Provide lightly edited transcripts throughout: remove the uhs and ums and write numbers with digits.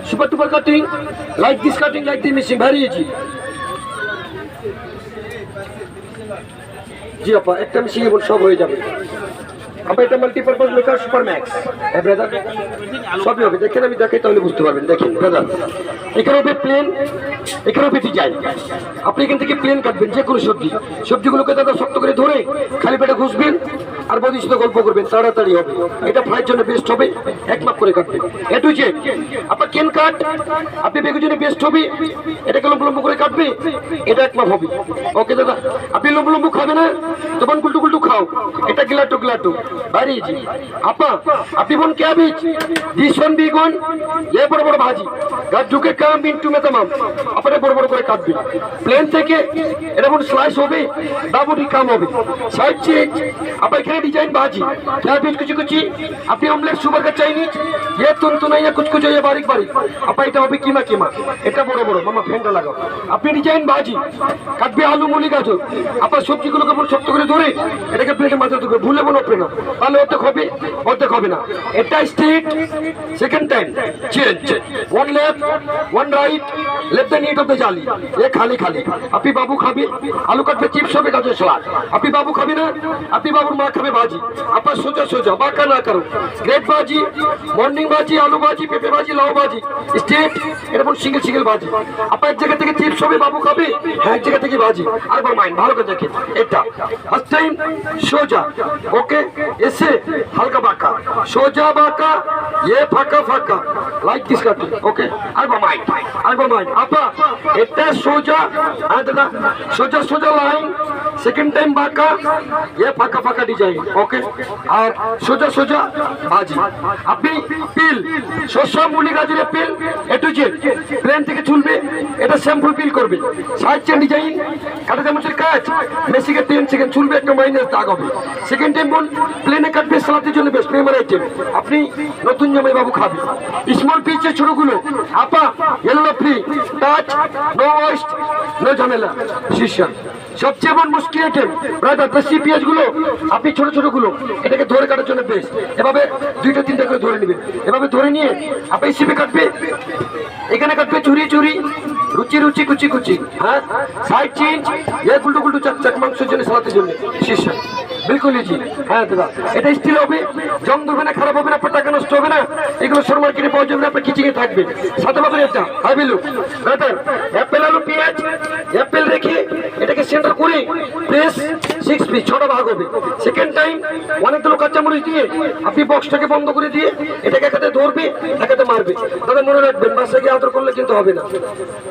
Super duper cutting, like this cutting, like this mixing, very easy. জি আপা, একটা mixing এবং সব হয়ে যাবে। আপা এটা মাল্টিপারপাস মেকার সুপার ম্যাক্স। হ্যাঁ ব্রাদার, সবই হবে। দেখেন আমি দেখাই তাহলে বুঝতে পারবেন। দেখেন ব্রাদার, এখানে হবে প্লেন, এখানে হবে ডিজাইন। আপনি এখান থেকে প্লেন কাটবেন যে কোনো সবজি, সবজিগুলোকে দাদা শক্ত করে ধরে খালি পেটে ঘুষবেন আর বদির সাথে গল্প করবেন, তাড়াতাড়ি হবে। এটা ফ্রাইয়ের জন্য বেস্ট হবে, এক মাপ করে কাটবেন। এ টু জেড আপনার কেন কাট, আপনি বেগুর জন্য বেস্ট হবে, এটাকে লম্বু লম্বু করে কাটবে, এটা এক মাপ হবে। ওকে দাদা, আপনি লম্বু লম্বু খাবে না তখন কুলটু কুলটু খাও, এটা গিলাটু গিলাটু, ভারি ইজি। আপা আপনি বোন ক্যাবেজ, দিশন বিগুন, এ বড় বড় ভাজি, গাছ ঢুকে কাম ইন্টু মে তামাম, আপনারা বড় বড় করে কাটবেন। প্লেন থেকে এটা বোন স্লাইস হবে, দাবুটি কাম হবে। সাইড চেঞ্জ, আপনার এখানে ডিজাইন ভাজি, ক্যাবেজ কুচি কুচি, আপনি অমলেট সুপার কা চাইনিজ, ये तुनतुना या कुछ कुछ ये बारीक बारीक, আপা এটা হবে কিমা কিমা, এটা বড় বড় মামা ফ্যানটা লাগাও। আপনি ডিজাইন ভাজি কাটবে আলু মুলি গাজর, আপনার সবজিগুলোকে পুরো শক্ত করে ধরে এটাকে প্লেটে মাথা দেবে, ভুলে মনে হবে না, তাহলে অর্ধেক হবে অর্ধেক হবে না। এটা straight, second time change, one left one right, left the knit of the জালি, এ খালি খালি। আপনি বাবু খাবে আলু কাটবে, চিপস হবে গাজর সালাদ, আপনি বাবু খাবে না, আপনি বাবুর মা খাবে ভাজি। আপনার সোজা সোজা বাঁকা না করো, গ্রেট ভাজি, মর্নিং ভাজি, আলু ভাজি, পেঁপে ভাজি, লাউ ভাজি, স্ট্রেট এরকম সিঙ্গেল সিঙ্গেল ভাজি। আপনার এক জায়গা থেকে চিপস হবে, বাবু খাবে, হ্যাঁ এক জায়গা থেকে ভাজি। আরেকবার মাইন্ড ভালো করে দেখেন, এটা ফার্স্ট টাইম সোজা, ওকে, এসে হালকা বাঁকা, সোজা বাঁকা, এ ফাঁকা ফাঁকা, লাইক দিস কাটিং, ওকে। আরেকবার মাইন্ড, আরেকবার মাইন্ড। আপা এটা সোজা, হ্যাঁ দাদা সোজা সোজা লাইন, সেকেন্ড টাইম বাঁকা, এ ফাঁকা ফাঁকা ডিজাইন, ওকে। আর সোজা সোজা ভাজি। আপনি পিল শস্য মুলি গাজরের পিল, এ টু জেড প্লেন থেকে চুলবে, এটা শ্যাম্পু পিল করবে, সাইড চেন ডিজাইন, কাটা চামচের কাজ, মেসিকে 10 সেকেন্ড চুলবে, একটা মাইনাস দাগ হবে। সেকেন্ড টাইম বোন প্লেনে কাটবে, সালাদের জন্য বেস্ট প্রেমার আইটেম, আপনি নতুন জামাই বাবু খাবে। স্মল পিচের ছোটগুলো আপা yellow free, touch no waste no ঝামেলা, শিষ্যা সবচেয়ে বড় মুশকিল আইটেম ব্রাদার, দেশি পেঁয়াজ গুলো আপনি ছোট ছোট গুলো এটাকে ধরে কাটার জন্য বেস্ট। এভাবে দুইটা তিনটা করে ধরে নেবেন, এভাবে ধরে নিয়ে আপনি সিপে কাটবে, এখানে কাটবে চুরি চুরি, রুচি রুচি কুচি কুচি, হ্যাঁ সাইড চেঞ্জ, এ গুলটু গুলটু চাক চাক, মাংসের জন্য সালাতের জন্য শিষ্যা, বিলকুল ইজি। হ্যাঁ দাদা এটা স্টিল হবে, জং ধরবে না, খারাপ হবে না, টাকা নষ্ট হবে না, এগুলো শোর মার্কেটে পাওয়া যাবে না, আপনার কিচিংয়ে থাকবে। সাথে পাবেন এটা হাইবি লুক ব্রাদার, অ্যাপেল আলু পেঁয়াজ, অ্যাপেল রেখে এটাকে সেন্টার করে প্রেস 6 পিস 6টা ভাগ হবে। সেকেন্ড টাইম অনেকগুলো কাঁচামরিচ দিয়ে আপনি বক্সটাকে বন্ধ করে দিয়ে এটাকে একাতে ধরবে, একাতে মারবে। দাদা মনে রাখবেন বাসায় গিয়ে আদর করলে কিন্তু হবে না,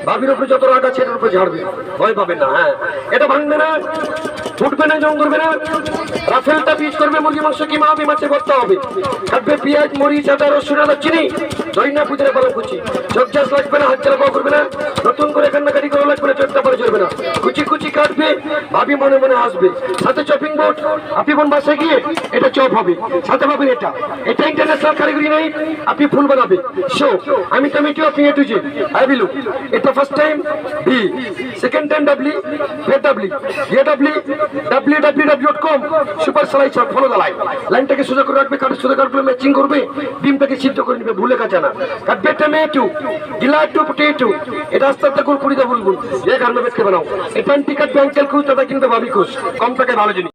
ভাবির উপরে যত রাগ আছে এটার উপরে ঝাড়বে, ভয় পাবেন না। হ্যাঁ এটা ভাঙবে না, ফুটবে না, জং ধরবে না। রাফেলটা পিস করবে, মুরগি মাংস কিমা হবে, মাছের ভর্তা হবে, কাটবে পেঁয়াজ মরিচ আদা রসুন আদা চিনি, দইনা পুজোর পালন কুচি, চোখ চাষ লাগবে না, হাত চালা পাওয়া করবে না, নতুন করে কান্নাকাটি করা লাগবে না, চোখটা পরে চলবে না, কুচি কুচি কাটবে, ভাবি মনে মনে আসবে। সাথে চপিং বোর্ড, আপনি বোন বাসায় গিয়ে এটা চপ হবে, সাথে পাবেন এটা, এটা ইন্টারন্যাশনাল কারিগরি নাই, আপনি ফুল বানাবে। শো আমি টমেটো, আপনি এ টু জেড হাইবি লুক। এটা ফার্স্ট টাইম বি, সেকেন্ড টাইম ডাব্লি, ফের ডাব্লি, এ ডাব্লি www.com super slicer, follow the line, লাইনটাকে সোজা করে রাখবে, কাটে সোজা কাটবে, ম্যাচিং করবে, ডিমটাকে সিদ্ধ করে নেবে, ভুলে কাঁচা না, কাটবে টমেটো, গিলাটু পটেটো, এটা আস্তে আস্তে করে কুড়িটা বুলবুল, এ ঘর में बैठ के बनाओ। এটা টিকাট ব্যাংকেল খুশ, দাদা কিনতে ভাবি খুশ, কম টাকায় ভালো জিনিস।